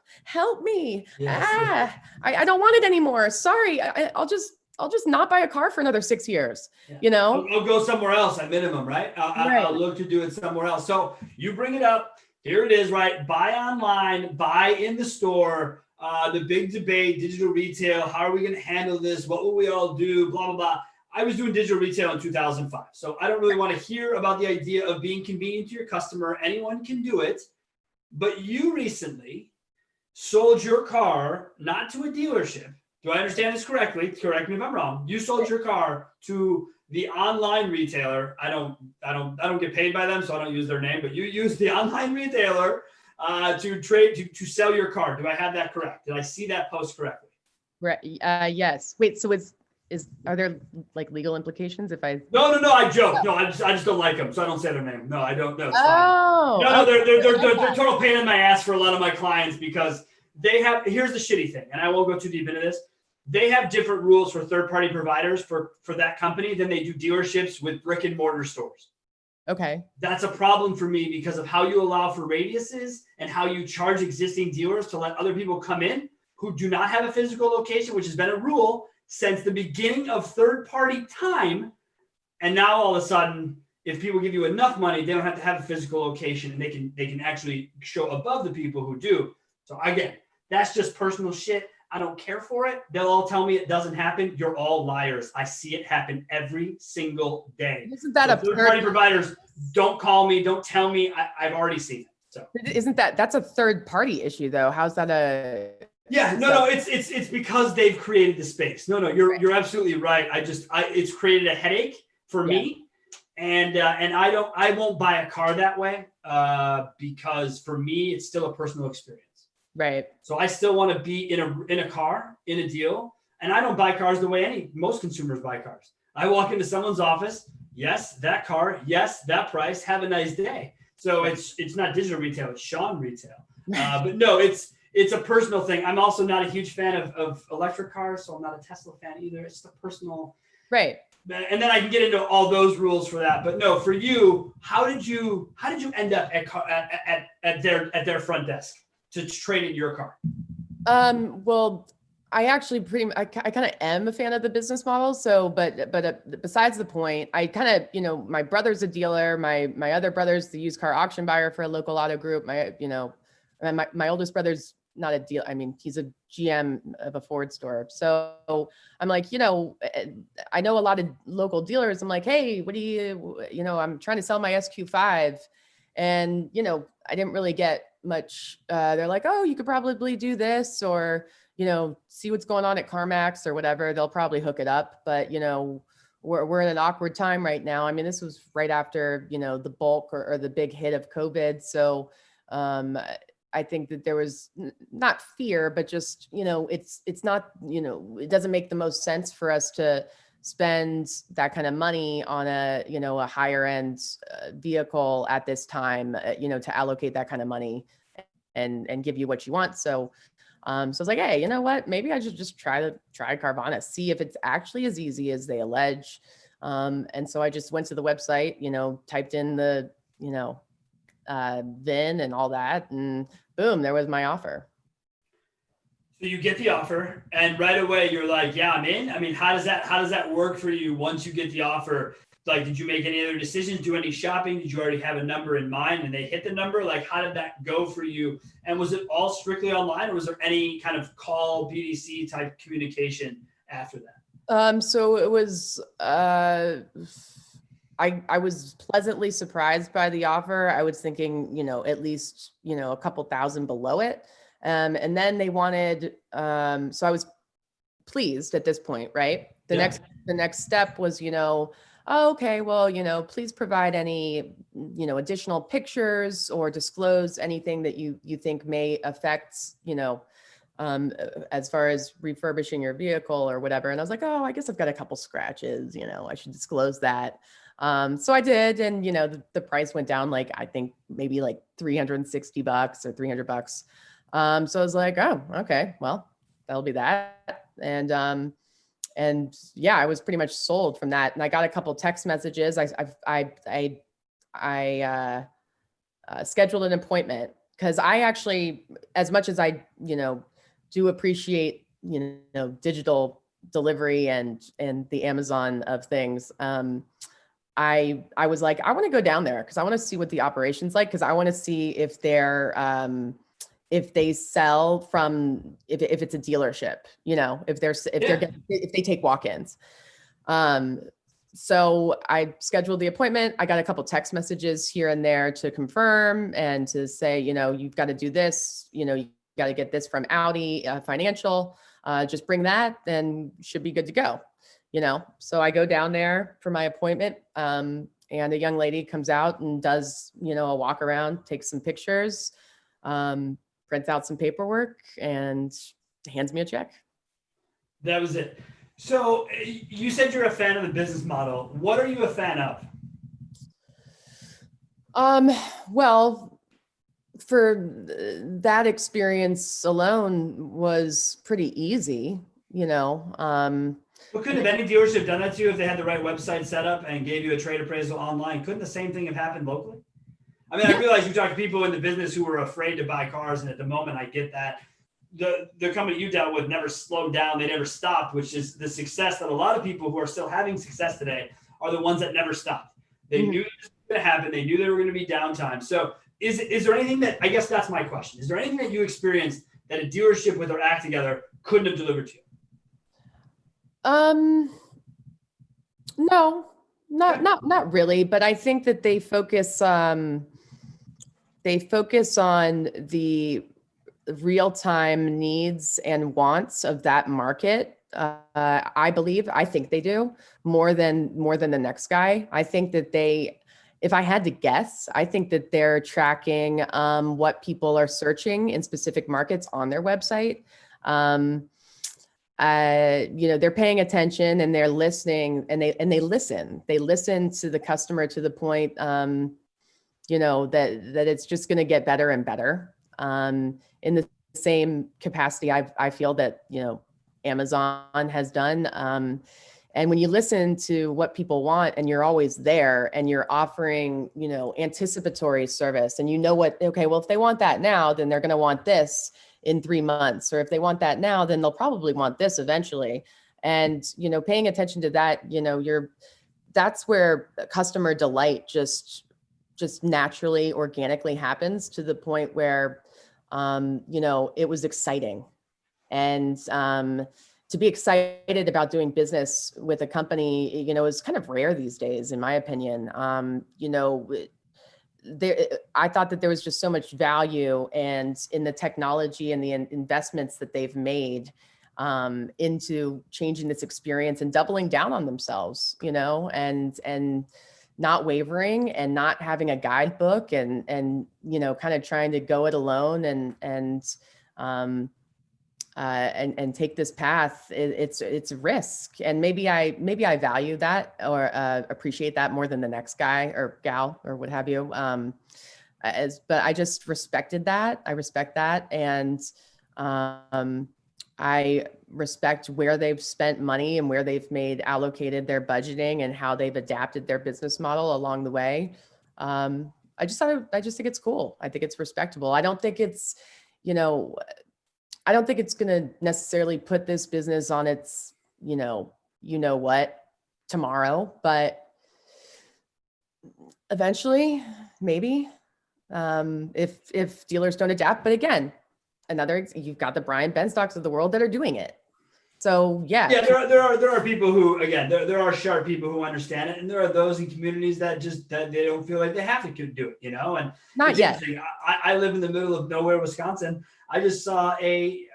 me. Yes. I don't want it anymore. Sorry. I'll just not buy a car for another 6 years, you know? I'll go somewhere else at minimum, right? I'll look to do it somewhere else. So you bring it up. Here it is, right? Buy online, buy in the store, the big debate, digital retail. How are we going to handle this? What will we all do? Blah, blah, blah. I was doing digital retail in 2005. So I don't really want to hear about the idea of being convenient to your customer. Anyone can do it. But you recently sold your car, not to a dealership. Do I understand this correctly? Correct me if I'm wrong. You sold your car to the online retailer. I don't get paid by them, so I don't use their name, but you use the online retailer to sell your car. Do I have that correct? Did I see that post correctly? Right. Yes. Wait, so are there like legal implications if I? No, I joke. No, I just don't like them, so I don't say their name. No, I don't. No, it's fine. Oh, No, okay. they're total pain in my ass for a lot of my clients because they have. Here's the shitty thing, and I won't go too deep into this. They have different rules for third-party providers for that company than they do dealerships with brick and mortar stores. Okay. That's a problem for me because of how you allow for radiuses and how you charge existing dealers to let other people come in who do not have a physical location, which has been a rule since the beginning of third-party time. And now all of a sudden, if people give you enough money, they don't have to have a physical location, and they can actually show above the people who do. So again, that's just personal shit. I don't care for it. They'll all tell me it doesn't happen. You're all liars. I see it happen every single day. Isn't that so third-party providers? Don't call me. Don't tell me. I've already seen it. So isn't that's a third party issue though? How's that a? Yeah, no, it's because they've created the space. No, you're absolutely right. It's created a headache for me, and I won't buy a car that way because for me it's still a personal experience. Right. So I still want to be in a car, in a deal, and I don't buy cars the way most consumers buy cars. I walk into someone's office, yes, that car, yes, that price, have a nice day. So it's not digital retail, it's Sean retail. But no, it's a personal thing. I'm also not a huge fan of electric cars, so I'm not a Tesla fan either. It's just a personal. Right. And then I can get into all those rules for that. But no, for you, how did you end up at their front desk to trade in your car? Well, I actually I kind of am a fan of the business model. So, but besides the point, I kind of, my brother's a dealer. My other brother's the used car auction buyer for a local auto group. My oldest brother's not a deal. I mean, he's a GM of a Ford store. So I'm like, I know a lot of local dealers. I'm like, hey, what do you, I'm trying to sell my SQ5. And, I didn't really get much. They're like, oh, you could probably do this or, see what's going on at CarMax or whatever. They'll probably hook it up. But, we're in an awkward time right now. I mean, this was right after, the bulk or the big hit of COVID. So, I think that there was not fear, but just, it's not, it doesn't make the most sense for us to spend that kind of money on a higher end vehicle at this time, to allocate that kind of money and give you what you want. So, so I was like, hey, you know what? Maybe I should just try Carvana, see if it's actually as easy as they allege. And so I just went to the website, typed in the, VIN and all that, and boom, there was my offer. So you get the offer, and right away you're like, "Yeah, I'm in." I mean, how does that work for you once you get the offer? Like, did you make any other decisions? Do any shopping? Did you already have a number in mind, and they hit the number? Like, how did that go for you? And was it all strictly online, or was there any kind of call BDC type communication after that? So it was. I was pleasantly surprised by the offer. I was thinking, at least, a couple thousand below it. And then they wanted, so I was pleased at this point, right? The next step was, oh, okay, well, please provide any, additional pictures or disclose anything that you think may affect, as far as refurbishing your vehicle or whatever. And I was like, oh, I guess I've got a couple scratches, I should disclose that. So I did. And, the price went down, like, I think maybe like $360 or $300. So I was like, oh, okay, well, that'll be that. And yeah, I was pretty much sold from that. And I got a couple text messages. I scheduled an appointment because I actually, as much as I, do appreciate, digital delivery and the Amazon of things. I was like, I want to go down there because I want to see what the operation's like. Because I want to see if if they sell from, if it's a dealership, if they take walk-ins. So I scheduled the appointment. I got a couple text messages here and there to confirm and to say, you've got to do this, you got to get this from Audi Financial, just bring that and should be good to go. So I go down there for my appointment, and a young lady comes out and does, a walk around, takes some pictures, prints out some paperwork and hands me a check. That was it. So you said you're a fan of the business model. What are you a fan of? Um, well, for that experience alone was pretty easy, you know. But couldn't have any dealership done that to you if they had the right website set up and gave you a trade appraisal online? Couldn't the same thing have happened locally? I mean, I Yeah. realize you talk to people in the business who were afraid to buy cars, and at the moment, I get that. The company you dealt with never slowed down; they never stopped, which is the success that a lot of people who are still having success today are the ones that never stopped. They Mhm. knew this was going to happen. They knew there were going to be downtime. So, is there anything that I guess that's my question? Is there anything that you experienced that a dealership with their act together couldn't have delivered to you? Um, no, Okay. not really, but I think that they focus on the real-time needs and wants of that market. I think they do more than the next guy. I think that if I had to guess, I think that they're tracking what people are searching in specific markets on their website. Um, they're paying attention and they're listening, and they listen. They listen to the customer to the point, that it's just going to get better and better. In the same capacity, I feel that Amazon has done. And when you listen to what people want and you're always there and you're offering, anticipatory service, and okay, well, if they want that now, then they're going to want this in 3 months. Or if they want that now, then they'll probably want this eventually. And, paying attention to that, that's where customer delight just naturally, organically happens, to the point where, it was exciting. And to be excited about doing business with a company, is kind of rare these days, in my opinion. I thought that there was just so much value and in the technology and the investments that they've made into changing this experience and doubling down on themselves, and not wavering and not having a guidebook and kind of trying to go it alone um, and take this path. It's a risk, and maybe I value that or appreciate that more than the next guy or gal or what have you. But I just respected that. I respect that, and I respect where they've spent money and where they've allocated their budgeting and how they've adapted their business model along the way. I just think it's cool. I think it's respectable. You know, I don't think it's going to necessarily put this business on its, what tomorrow, but eventually, maybe, if dealers don't adapt. But again, you've got the Brian Benstocks of the world that are doing it. So yeah. Yeah, there are people who, again, there are sharp people who understand it, and there are those in communities that they don't feel like they have to do it, And Not it's yet. interesting. I live in the middle of nowhere, Wisconsin. I just saw the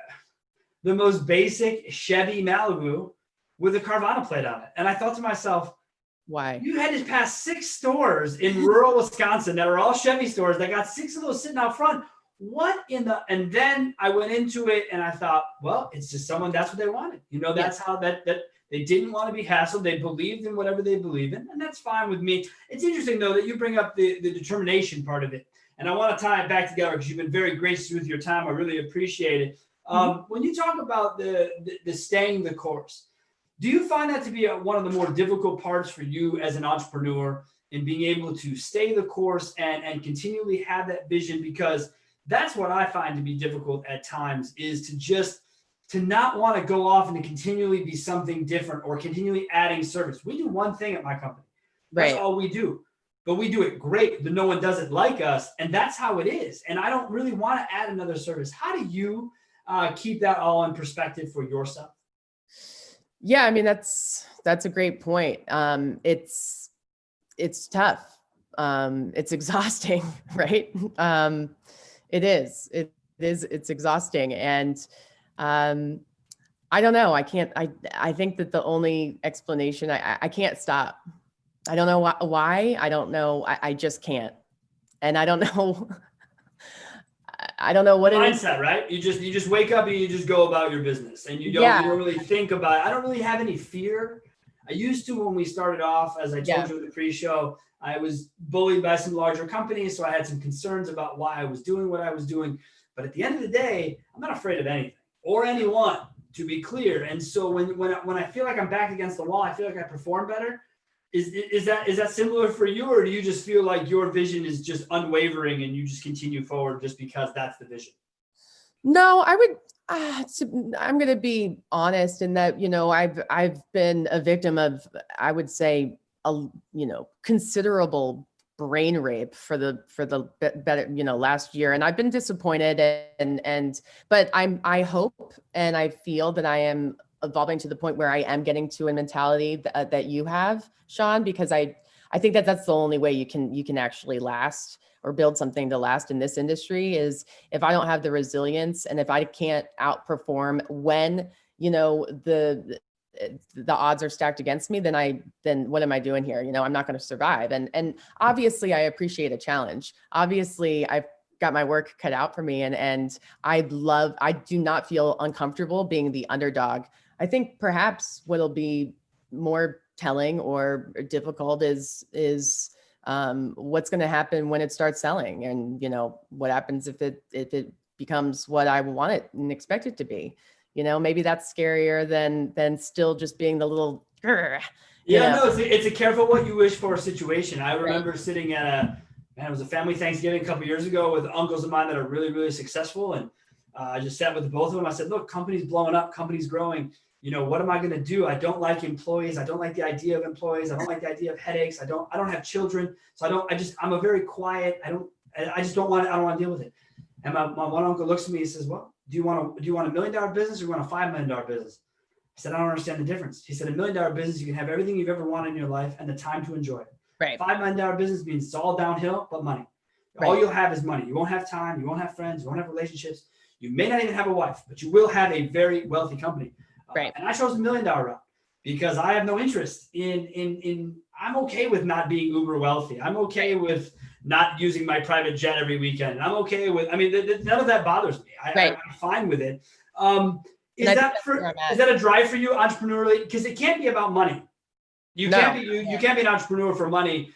most basic Chevy Malibu with a Carvana plate on it, and I thought to myself, Why? you had to pass 6 stores in rural Wisconsin that are all Chevy stores that got 6 of those sitting out front. What in the? And then I went into it and I thought, well, it's just someone, that's what they wanted. That's how that they didn't want to be hassled. They believed in whatever they believe in, and that's fine with me. It's interesting though that you bring up the determination part of it, and I want to tie it back together because you've been very gracious with your time. I really appreciate it. When you talk about the staying the course, do you find that to be one of the more difficult parts for you as an entrepreneur in being able to stay the course and continually have that vision? Because that's what I find to be difficult at times, is to not want to go off and to continually be something different or continually adding service. We do one thing at my company. That's Right. all we do. But we do it great, but no one does it like us. And that's how it is. And I don't really want to add another service. How do you keep that all in perspective for yourself? Yeah, I mean, that's a great point. It's tough. It's exhausting, right? It's exhausting. And I don't know. I think that the only explanation, I can't stop. I don't know why. I don't know. I just can't. And I don't know. I don't know what it is. Mindset, right? You just wake up and you just go about your business, and you don't really think about it. I don't really have any fear. I used to when we started off, as I told you in the pre-show. I was bullied by some larger companies, so I had some concerns about why I was doing what I was doing. But at the end of the day, I'm not afraid of anything or anyone, to be clear. And so when I feel like I'm back against the wall, I feel like I perform better. Is that similar for you, or do you just feel like your vision is just unwavering and you just continue forward just because that's the vision? No, I would. I'm going to be honest in that, I've been a victim of, I would say, considerable brain rape for the better, last year, and I've been disappointed, but I hope and I feel that I am evolving to the point where I am getting to a mentality that you have, Sean, because I think that's the only way you can actually last or build something to last in this industry. Is if I don't have the resilience, and if I can't outperform when, the odds are stacked against me, then what am I doing here? I'm not going to survive. And obviously I appreciate a challenge. Obviously I've got my work cut out for me, and I do not feel uncomfortable being the underdog. I think perhaps what'll be more telling or difficult is what's going to happen when it starts selling, and what happens if it becomes what I want it and expect it to be. Maybe that's scarier than still just being the little. No, it's a careful what you wish for situation. I remember sitting at it was a family Thanksgiving a couple of years ago with uncles of mine that are really, really successful, and I just sat with both of them. I said, "Look, company's blowing up, company's growing. What am I going to do? I don't like employees. I don't like the idea of employees. I don't like the idea of headaches. I don't have children. So I'm a very quiet. I don't want to deal with it." And my one uncle looks at me and says, "Well, do you want $1 million business or you want a $5 million business?" I said, "I don't understand the difference." He said, "$1 million business, you can have everything you've ever wanted in your life and the time to enjoy it. Right. $5 million business means it's all downhill, but money. Right. All you'll have is money. You won't have time. You won't have friends. You won't have relationships. You may not even have a wife, but you will have a very wealthy company." Right. And I chose $1 million route because I have no interest in I'm okay with not being uber wealthy. I'm okay with not using my private jet every weekend. I'm okay with, none of that bothers me. I'm fine with it. Is that a drive for you entrepreneurially? Because it can't be about money. You can't be an entrepreneur for money.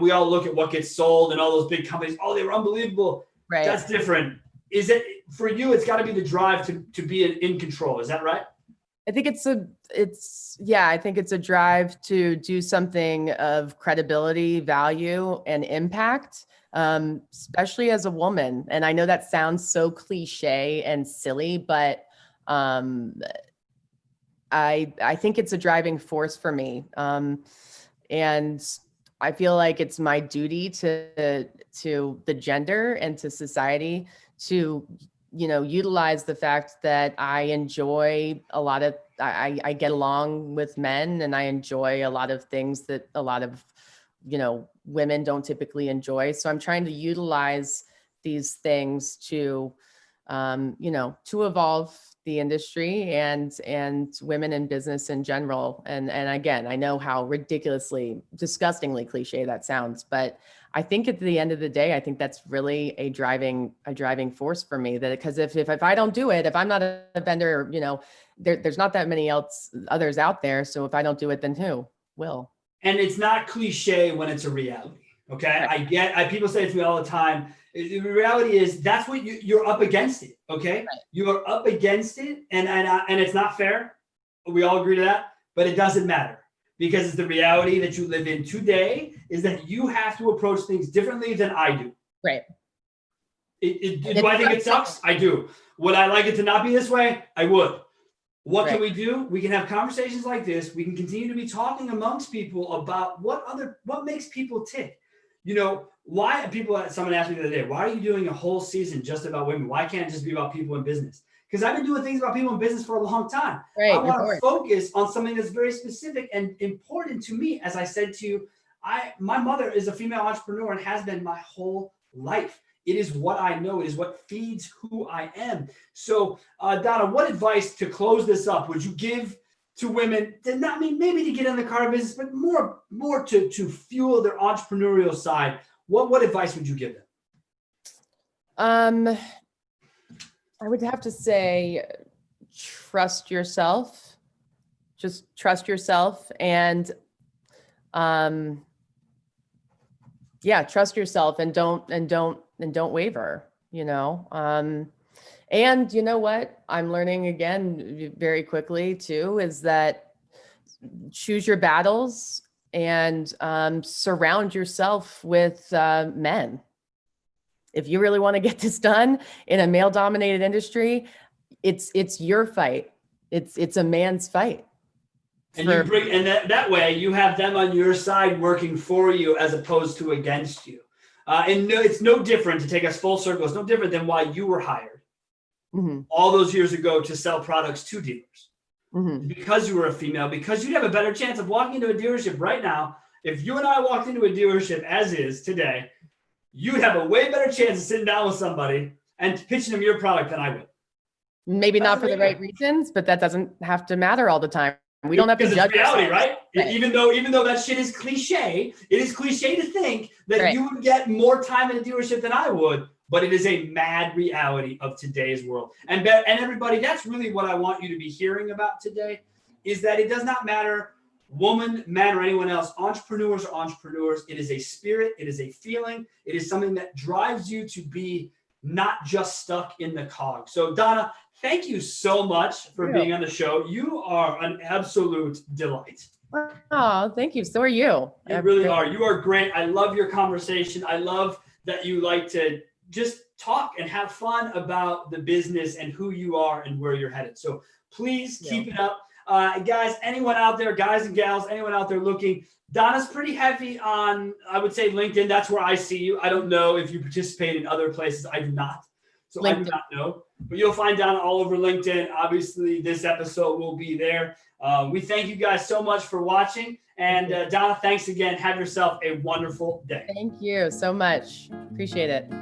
We all look at what gets sold and all those big companies. Oh, they were unbelievable. Right. That's different. Is it for you? It's got to be the drive to be in control. Is that right? I think I think it's a drive to do something of credibility, value, and impact, especially as a woman. And I know that sounds so cliche and silly, but I think it's a driving force for me. And I feel like it's my duty to the gender and to society to utilize the fact that I enjoy I get along with men, and I enjoy a lot of things that a lot of, women don't typically enjoy. So I'm trying to utilize these things to evolve the industry and women in business in general. And again, I know how ridiculously, disgustingly cliche that sounds, but I think at the end of the day, I think that's really a driving force for me. That because if I don't do it, if I'm not a vendor, there's not that many others out there. So if I don't do it, then who will? And it's not cliche when it's a reality. Okay. Right. People say it to me all the time. The reality is that's what you're up against it. Okay. Right. You are up against it. And it's not fair. We all agree to that, but it doesn't matter. Because it's the reality that you live in today is that you have to approach things differently than I do. Right. Do I think it sucks? I do. Would I like it to not be this way? I would. What can we do? We can have conversations like this. We can continue to be talking amongst people about what makes people tick. Why someone asked me the other day, why are you doing a whole season just about women? Why can't it just be about people in business? Because I've been doing things about people in business for a long time. Right, I want to focus on something that's very specific and important to me. As I said to you, my mother is a female entrepreneur and has been my whole life. It is what I know. It is what feeds who I am. So, Donna, what advice to close this up would you give to women to not maybe to get in the car business, but more to fuel their entrepreneurial side? What advice would you give them? I would have to say, trust yourself. Just trust yourself, and trust yourself, and don't waver. And you know what I'm learning again very quickly too is that choose your battles and surround yourself with men. If you really want to get this done in a male-dominated industry, it's your fight. It's a man's fight. And that way you have them on your side working for you as opposed to against you. It's no different, to take us full circle. It's no different than why you were hired all those years ago to sell products to dealers. Because you were a female, because you'd have a better chance of walking into a dealership right now. If you and I walked into a dealership as is today, you'd have a way better chance of sitting down with somebody and pitching them your product than I would. Maybe not for the right reasons, but that doesn't have to matter all the time. We don't have to judge reality, right? Even though that shit is cliche, it is cliche to think that you would get more time in a dealership than I would, but it is a mad reality of today's world. And everybody, that's really what I want you to be hearing about today, is that it does not matter, woman, man, or anyone else. Entrepreneurs are entrepreneurs. It is a spirit. It is a feeling. It is something that drives you to be not just stuck in the cog. So Donna, thank you so much for being on the show. You are an absolute delight. Oh, thank you. So are you. You really are. You are great. I love your conversation. I love that you like to just talk and have fun about the business and who you are and where you're headed. So please keep it up. Guys, anyone out there, guys and gals, anyone out there looking, Donna's pretty heavy on, I would say, LinkedIn. That's where I see you. I don't know if you participate in other places. I do not. So LinkedIn. I do not know. But you'll find Donna all over LinkedIn. Obviously, this episode will be there. We thank you guys so much for watching. And Donna, thanks again. Have yourself a wonderful day. Thank you so much. Appreciate it.